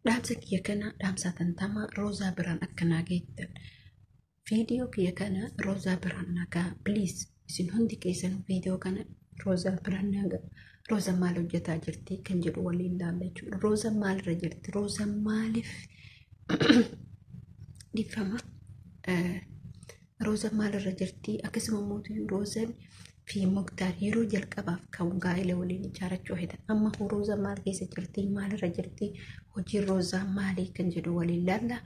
dhaamsa kiyya kana dhaamsa tantama Roozaa biraan akkanaa geettan. Viidiyoo kiyya kana Roozaa biraan nagaa please isin hundi keessan viidiyoo kana Roozaa biraan nagaa. Roozaa maal hojjetaa jirti kan jedhu waliin ilaalla jechuudha. Roozaa maalirra jirti? Roozaa maaliif dhifama? Roozaa maalirra jirti? Akkasuma mootii Roozaan fi Muktaar yeroo jalqabaaf kan gaa'ela waliin ijaarachuu hedan amma Roozaa maal keessa jirti? Maalirra jirti? Hojii Roozaa maalii kan jedhu waliin ilaalla.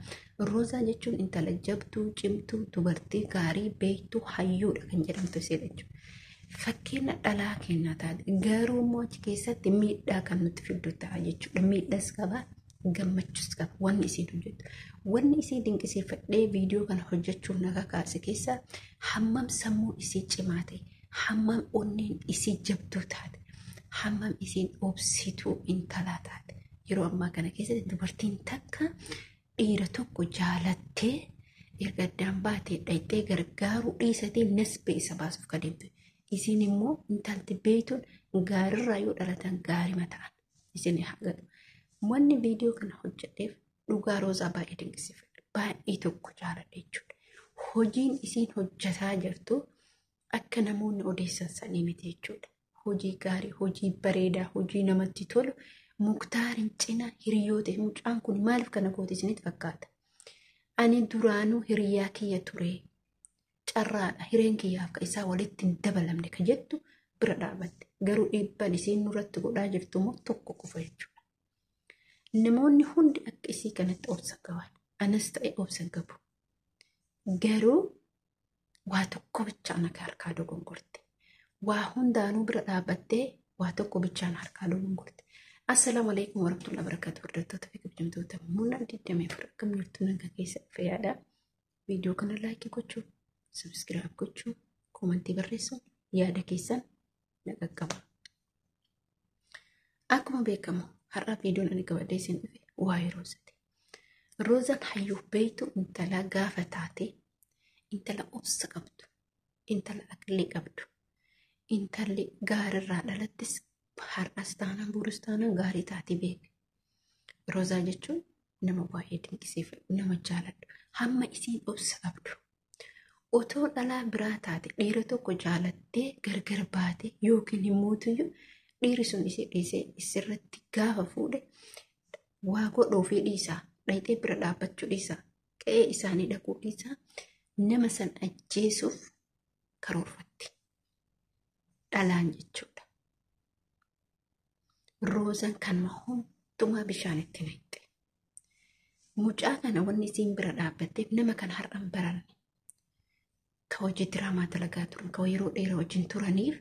Roozaa jechuun intala jabtuu, cimtuu, dubartii gaarii, beektuu, hayyuudha kan jedhamtu iseedha jechuudha. Fakkeenya dhalaa kennaa taate garuu immoo achi keessatti miidhaa kan nuti fiddu ta'a jechuudha. Miidhaas qaba, gammachuus qaba wanni isiin hojjettu. Wanni isii dinqisiifadhee viidiyoo kana hojjechuuf na kakaase keessaa hammam sammuu isii cimaa ta'e, hammam onneen isii jabduu taate, hammam isiin obsituu intalaa taate. Yeroo ammaa kana keessatti dubartiin takka dhiira tokko jaalattee erga addaan baatee dhayxee gargaaruu dhiisatee nasbee isa baasuuf kan deemtu. Isin immoo intalti beektuun gaarirraa yoo dhalatan gaarii mataan isin haqatu. Wanni viidiyoo kana hojjedheef dhugaa Roozaa baay'ee dinqisiifadha. Baay'ee tokko jaaladha jechuudha. Hojiin isiin hojjetaa jirtu akka namoonni odeessan sanii miti jechuudha. Hojii gaarii, hojii bareedaa, hojii namatti tolu. Muktaarin cina hiriyoota mucaan kun maaliif kana gooti isinitti fakkaata? Ani duraanuu hiriyaa kiyya ture. Carraadha hireen kiyyaaf ka isaa walitti hin dabalamne ka jettu bira dhaabatte. Garuu dhiibbaan isiin nurratti godhaa jirtu immoo tokko qofa jechuudha. Namoonni hundi akka isii kanatti obsa qaban. Anas ta'e obsa qabu. Garuu waa tokko bichaan akka harkaa dogongorte. Waa hundaanuu bira dhaabattee waa tokko bichaan harkaa dogongorte. Assalamu alaikum warahmatullahi wabarakatuh. Hordoftoota fi kabajamtoota Muna 24 akkam jirtu nagaa keessa dhufe yaada. Viidiyoo kana laayikii gochuu, subscribe gochuu, komentii barreessuun yaada keessan na qaqqaba. Akkuma beekamu har'a viidiyoon ani qabadhee isin dhufe waa'ee Roozaati. Roozaan hayyuu beektu intala gaafa taate, intala obsa qabdu, intala aqlii qabdu, intalli gaarirraa dhalattis har'as taanaan boruus taanaan gaarii taate beeku. Roozaa jechuun nama baay'ee dinqisiifadhu, nama jaaladhu, hamma isiin obsa qabdu. Otoo dhalaa biraa taate dhiira tokko jaalattee gargar baate yookiin himmootiyyuu dhiirri sun isee dhiisee isirratti gaafa fuudhe waa godhuu fi dhiisaa, dhayxee bira dhaabbachuu dhiisaa, qe'ee isaanii dhaquu dhiisaa, nama san ajjeesuuf karoorfatti. Dhalaan jechuudha. Roozaan kanuma hundumaa bishaanitti naqxe. Mucaa kana wanni isiin bira dhaabbatteef nama kan har'an baranne. Ka hojii diraamaa dalagaa turan, ka yeroo dheeraa wajjin turaniif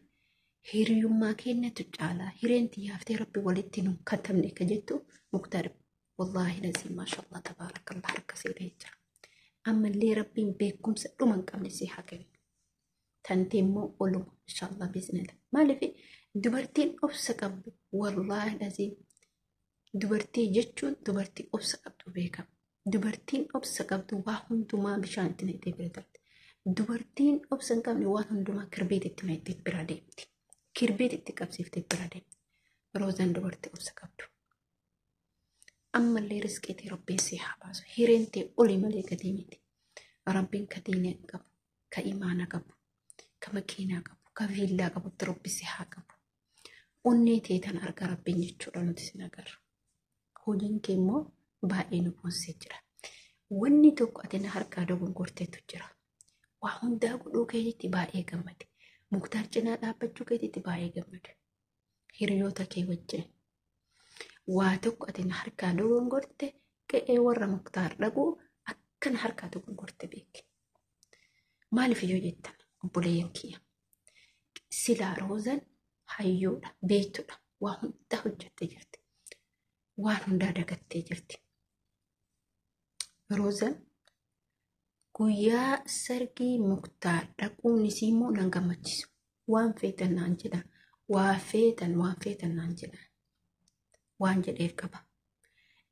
hiriyummaa keenyatu caalaa. Hireen xiyyaafte rabbi walitti nu katabne ka jettu Muktaar. Wallaahi laziin maashaallah tabaarakallah harka seedha jira. Ammallee rabbiin beekumsa dhuma hin qabne si haa kennu. Tante immoo oluma inshaallah bismillah. Maaliif dubartiin obsa qabdu wallaahi laziin dubartii jechuun dubartii obsa qabdu beekama. Dubartiin obsa qabdu waa hundumaa bishaan itti naqxee bira darbiti. Dubartiin obsa hin qabne waan hundumaa kirbeet itti naqxee bira deemti. Kirbeet itti qabsiiftee bira deemti. Roozaan dubartii obsa qabdu. Ammallee risqeetii rabbiin si haa baasu. Hireen ta'e olii malee gatii miti. Rabbiin ka diinee qabu, ka imaana qabu, ka makiinaa qabu, ka viillaa qabutti rabbi si haa qabu. Onnee ta'e tan arga rabbiin jechuudha nuti sin agarra. Hojiin kee immoo baay'ee nu boonsee jira. Wanni tokko ati na harkaa dogongorteetu jira. Waa hundaa godhuu keetitti baay'ee gammade. Muktaar cinaa dhaabbachuu keetitti baay'ee gammade. Hiriyoota kee wajjin. Waa tokko ati na harkaa dogongorte qe'ee warra Muktaar dhaquu akka na harkaa dogongorte beeki. Maaliif yoo jettan obboleeyyan kiyya. Silaa Roozaan hayyuudha, beektuudha. Waa hundaa hojjettee jirti. Waan hundaa dagattee jirti. Roozaan guyyaa sargii Muktaar dhaquun isii immoo nan gammachiisu. Waan feetan naan jedhan, waan feetan naan jedhan. Waan jedheef qaba.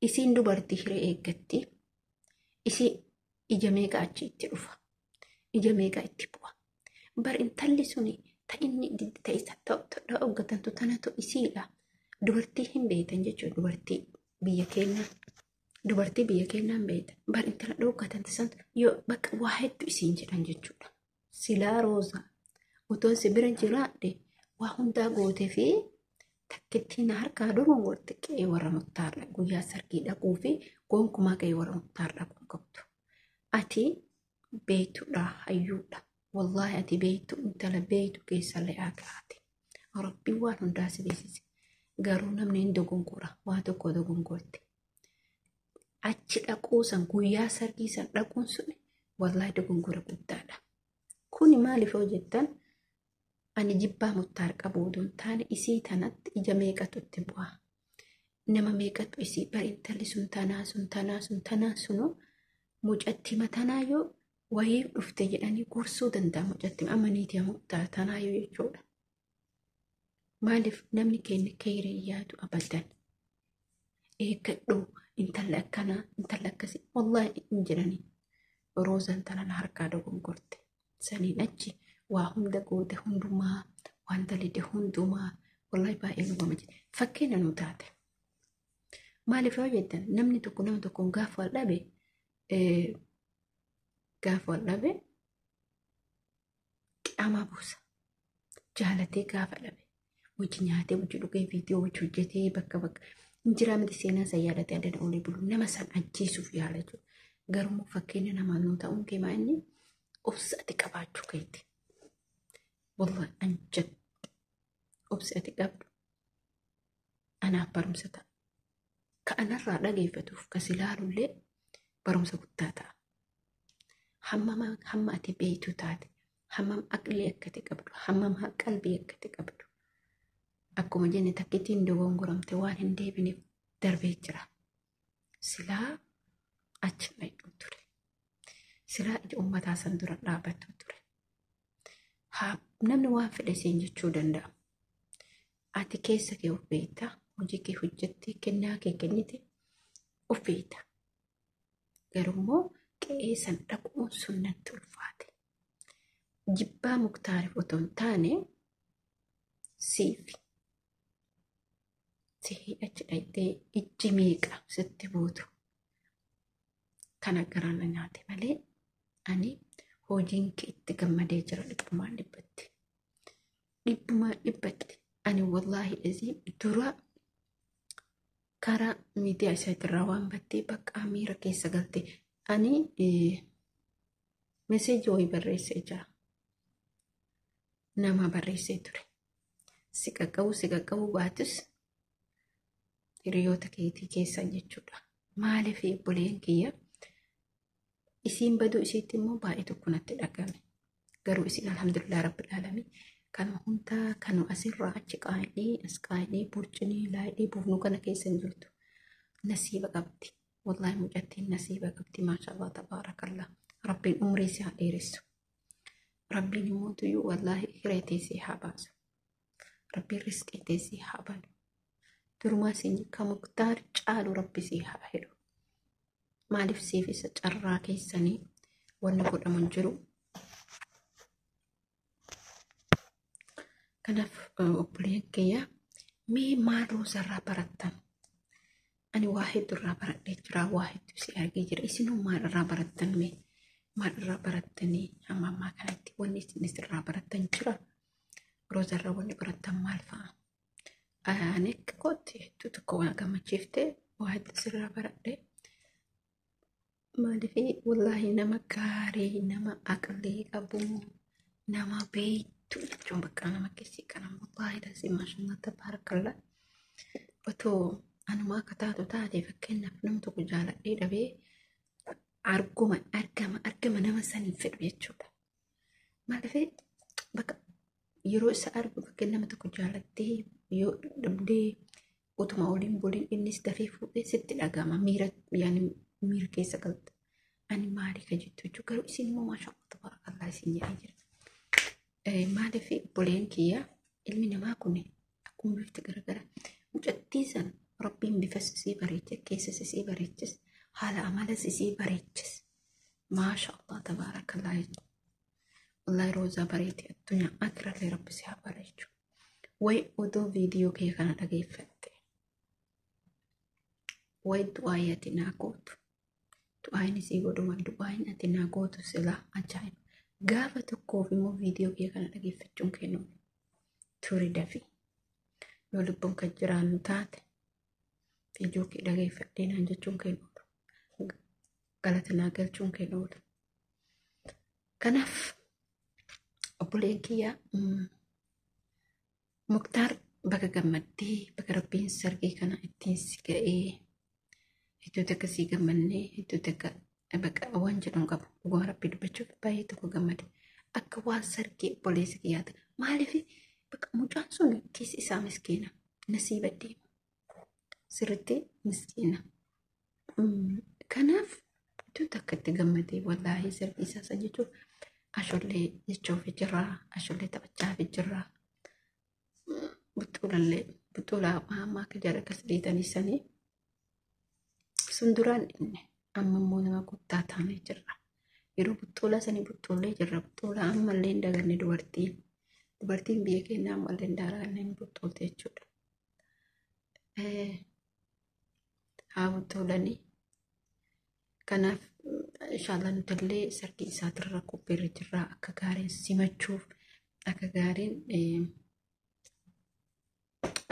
Isiin dubartii hiree eeggatti. Isii ija meeqa achi itti dhufa. Ija meeqa itti bu'a. Bar intalli suni ta'inni ta'isa ta'oggatantu tanatu isiidha. Dubartii hin beektan jechuudha. Dubartii biyya keenya dubartii biyya keenyaan beekta bar intala dhookatan san yoo bakka waa hedduu isiin jedhan jechuudha. Silaa Roozaa utoon si bira jiraadhe waa hundaa gootee fi takkittiin harkaa dogongorte qe'ee warra muktaarra guyyaa sargii dhaquu fi gonkumaa qe'ee warra muktaarra dhaquu qabdu. Ati beeytuudha hayyuudha. Wallaahi ati beeytu intala beeytu keessallee aakiraati. Rabbiin waan hundaa si beeksise. Garuu namni hin dogongora waa tokko dogongorte. Achi dhaquu san guyyaa sargii san dhaquun sun wallaahi dogongora guddaadha. Kuni maaliif yoo jettan ani jibbaa muktaar qabuudun taane isii tanatti ija meeqatu itti bu'aa. Nama meeqatu isii bari intalli sun tanaa sunu mucatti matanaa yoo wayii dhufte jedhanii gorsuu danda'a mucatti amaniitii muktaar tanaa yoo jechuudha. Maaliif namni keenya keeree yaadu abadan. Eeggadhu intala akkanaa intala akkasii wallaahi hin jedhanii. Roozaan tanan harkaa dogongorte. Saniin achi waa hunda goote hundumaa waan dalide hundumaa wallaahi baay'ee nugama jedhe. Fakkeenya nu taate. Maaliif yoo jettan namni tokko nama tokkoon gaafa wal dhabe qaamaa buusa. Jaalatee gaafa dhabe. Wajji nyaatee wajji dhugee viidiyoo wajji hojjetee bakka injiraa miti seenaa san yaadatee adda olee bulu nama san ajjeesuuf yaala jechuudha. Garuu fakkeenya namaa nuu ta'uun keemaa inni obsa ati qabaachuu keeti. Wallahi anjad obsa ati qabdu anaaf barumsa ta'a. Ka'anarraa dhageeffatuuf kasi ilaalullee barumsa guddaa ta'a. Hamma ati beeytu taate hammam aqlii akkati qabdu hammam qalbii akkati qabdu. Akkuma jenne takkittiin dogongoramte waan hin deebineef darbee jira. Silaa achi dhaydhu ture. Silaa ija uummataa san dura dhaabattu ture. Namni waan fedhe seen jechuu danda'a. Ati keessa kee of beektaa, hojii kee hojjettee, kennaa kee kennite of beektaa. Garuu qe'ee san dhaquun sun natti ulfaate. Jibbaa muktaariif otoo hin taane siifi. Sihii achi dhaytee ijji meeqa sitti buutu. Kana garaan nyaate malee ani hojiin kee itti gammadee jira dhibbumaan dhibbatti. Dhibbumaan dhibbatti ani wallaahi dhasii dura karaa miidiyaa isaatirraa waan battee bakka miira keessa galte ani meseejii wayii barreessee jira. Nama barreessee ture. Si qaqqabu baatus hiriyoota keetii keessan jechuudha. Maaliif obboleen kiyya isiin baduu isiitti immoo baay'ee tokko natti dhagame. Garuu isiin alhamdulillah rabbil aalamiin kanuma hundaa kanuma asirraa achi qaa'ee as qaa'ee burcinii laayidhee buufnuu kana keessa hin jirtu. Nasiiba qabdi. Wallaahi mucattiin nasiiba qabdi. Maashaallah tabaarakallah. Rabbiin umrii si haa dheeressu. Rabbiin immoo tuyyuu wallaahi hireetee si haa baasu. Rabbiin riskitee si haa banu. Durumaa siin kan muktaar caalu rabbi si haa hedhu. Maaliif siif isa carraa keessanii wanni godhaman jiru. Kanaaf obboleen kiyya mee maal Roozarraa barattan? Ani waa hedduurraa baradhee jira, waa hedduu si argee jira. Isinuu maalirraa barattan mee? Maalirraa barattanii hamma ammaa kanatti wanni isin isirraa barattan jira? Roozarraa wanni barattan maal fa'a? Ani kootti hedduu tokko waan gammachiiftee waa hedduu isirraa baradhee. Maaliif wallaahi nama gaarii, nama aqlii qabu, nama beektu jechuun bakka nama keessi kanam wallaahi dasii maashaallah tabaarakallah. Otoo anuma akka taatu taate fakkeenyaaf nama tokko jaaladhee dhabee argama nama saniin fedhu jechuudha. Maaliif bakka yeroo isa argu fakkeen nama tokko jaalattee yoo dhabdee utuma waliin boliin innis dafee fuudhee sitti dhagama miira keessa galta. Ani maalii ka jettu jechuudha. Garuu isin immoo maashaallah tabaarakallah isin jedhee jira. Maaliif obboleen kiyya ilmi namaa kun akkuma bifti garagara mucattii san rabbiin bifa sisii bareeche keessa sisii bareechis haala amala sisii bareechis maashaallah tabaarakallah. Wallahi Roozaa bareetti addunyaa akirallee rabbi si haa bareechu. Way odoo viidiyoo kee kana dhageeffatte way du'aayi ati naa gootu. Du'aayin isii godhuma du'aayin ati naa gootu sila ajaa'iba. Gaafa tokkoof immoo viidiyoo kee kana dhageeffachuun kennu turii dafii. Yoo lubbuun kan jiraannu taate viidiyoo kee dhageeffadhee naan jechuun kennu. Galata naa galchuun kennu. Kanaaf obboleen kiyya Muktaar bakka gammaddee bakka rabbiin sargii kana ittiin si ga'ee iddoo takka sii gammannee iddoo takka bakka waan jedhamu qabu dhugaa rabbii dubbachuuf baay'ee tokko gammade akka waan sargii obboleessa kiyyaati maaliif bakka mucaan sun keessi isaa miskiina nasiiba deema sirriitti miskiina kanaaf iddoo takka itti gammadee wallaahi sargii isaa jechuuf ashollee jechuuf jirraa ashollee taphachaaf jirraa. Buxuulaa maamaa akka jala akkas dhiitanii sanii sun duraan inni amma immoo nama guddaa taanee jirra. Yeroo buxuulaa sanii buxuullee jirra. Buxuulaa ammallee hin daganne dubartiin biyya keenyaa ammallee hin daganne hin buxuulte jechuudha. Haa buxuulanii kanaaf inshaallah nuti illee sargii isaatirra qophiirra jirra akka gaariin simachuuf akka gaariin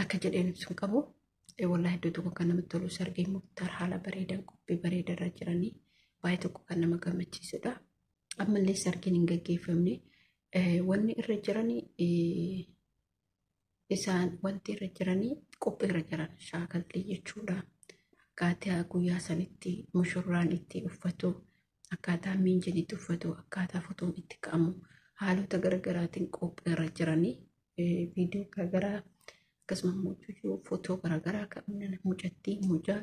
akka jedheen ibsuun qabu wallahi iddoo tokko kan namatti tolu sargii Muktaar haala bareedan qophii bareedarra jiranii baay'ee tokko kan nama gammachiisudha. Ammallee sargiin hin gaggeeffamne wanni irra jiranii isaan wanti irra jiranii qophii irra jiran shaakallee jechuudha. Akkaataa guyyaa sanitti mushurraan itti uffatu akkaataa miinjin itti uffatu akkaataa fotoon itti ka'amu haalota garaagaraatiin qophii irra jiranii viidiyoo garaagaraa akkasuma mucuu footoo garaagaraa kan mucattii mucaa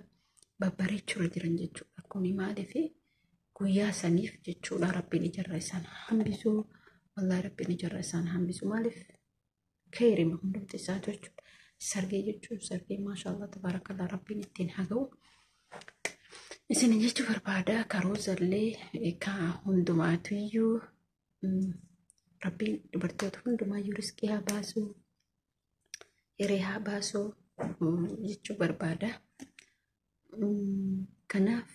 babbareechuu jiran jechuudha. Kuni maaliif guyyaa saniif jechuudha rabbiin ijarra isaan hambisuu wallahi rabbiin ijarra isaan hambisuu maaliif keerima hundumti isaatu jechuudha. Sargii jechuun sargii maashaallah tabarakallah rabbiin ittiin haga'u. Isin jechuu barbaada karoozallee ka hundumaatu iyyuu rabbiin dubartoota hundumaayyuu riskii haa baasuu. Hiree haa baasuu jechuu barbaada. Kanaaf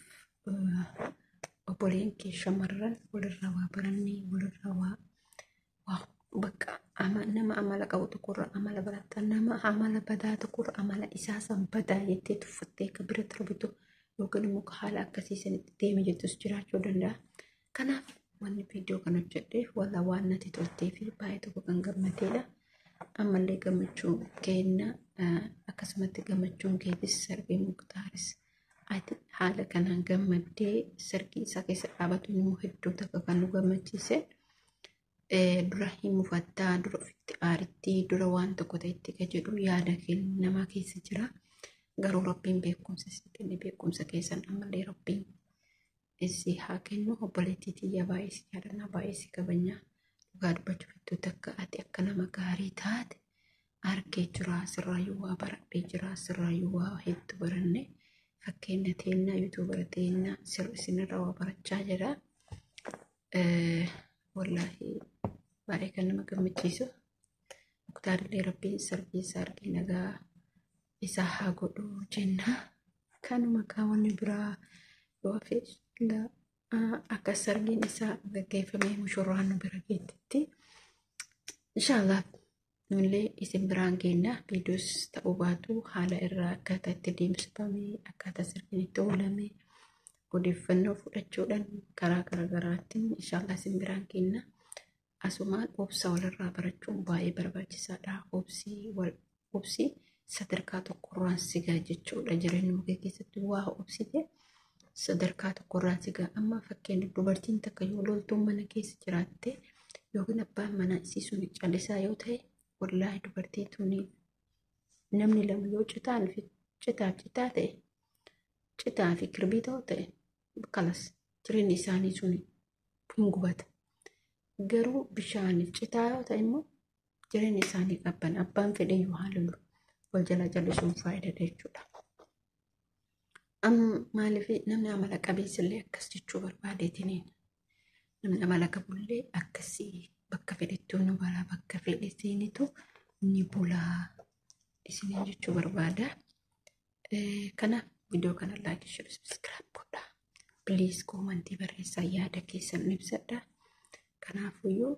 obboleen kee shamarran walirraa waa barannee walirraa waa bakka nama amala qabu tokkorra amala barataa nama amala badaa tokkorra amala isaa san badaa jettee tuffattee akka bira darbitu yookiin immoo haala akkasiisanitti deeme jettus jiraachuu danda'a. Kanaaf wanni viidiyoo kana hojjedheef walla waan natti toltee fi baay'ee tokko kan gammadeedha. Ammallee gammachuun keenya akkasumatti gammachuun keetis sargii Muktaaris ati haala kanaan gammaddee sargii isaa keessa dhaabatu immoo hedduu takka kan nu gammachiise dura hin mufattaa dura ofitti aaritti dura waan tokko ta'etti ka jedhu yaada namaa keessa jira. Garuu rabbiin beekumsa si kenne beekumsa keessan ammallee rabbiin isii haa kennu. Obboleettii tiyya baay'ee si jaalladha baay'ee si kabajna. Dhugaa dubbachuuf iddoo takka ati akka nama gaarii taate argee jira sirraayyuu waa baradhee jira sirraayyuu waa hedduu baranne fakkeenya teennaa yuutuubara teennaa isinirraa waa barachaa jira. Wallahi baay'ee kan nama gammachiisu. Muktaarillee rabbiin sargii isaa argee nagaa isaa haa godhu jenna. Kanuma kaawwanni biraa yoo fe'e akka sargiin isaa gaggeeffamee mushurraan nu bira geettitti inshaallah nullee isin biraan geenya. Viidiyoos ta'uu baatu haala irraa akkaataa itti deemsifamee akkaataa sargiin itti oolame odeeffannoo fudhachuudhaan karaa garaagaraatiin inshaallah isin biraan geenya. Asumaan obsa walirraa barachuun baay'ee barbaachisaadha. Obsi sadarkaa tokkorraan sigaa jechuudha. Jireenya muka keessatti waa obsite sadarkaa tokkorraan sigaa. Amma fakkeenya dubartiin takka yoo loltuun mana keessa jiraatte yookiin abbaan manaa isii sun callisaa yoo ta'e wallaahi dubartiin tuni namni lama yoo citaa ta'e citaa fi kirbii ta'e kalas jireenyi isaanii sun hin gubata. Garuu bishaaniif citaa yoo ta'e immoo jireenyi isaanii qabban abbaan fedhe yoo haalulu wal jala jallisuun faayidaadha jechuudha. Maaliif namni amala qabeessillee akkas jechuu barbaadeetiniin namni amala qabullee akkasii bakka fedhettuu nu balaa bakka fedhetinitu ni bulaa isiniin jechuu barbaada. Kanaaf Video kana like, share, subscribe godha. Please comment barreessaa yaada keessan ibsadha. Kanaafuu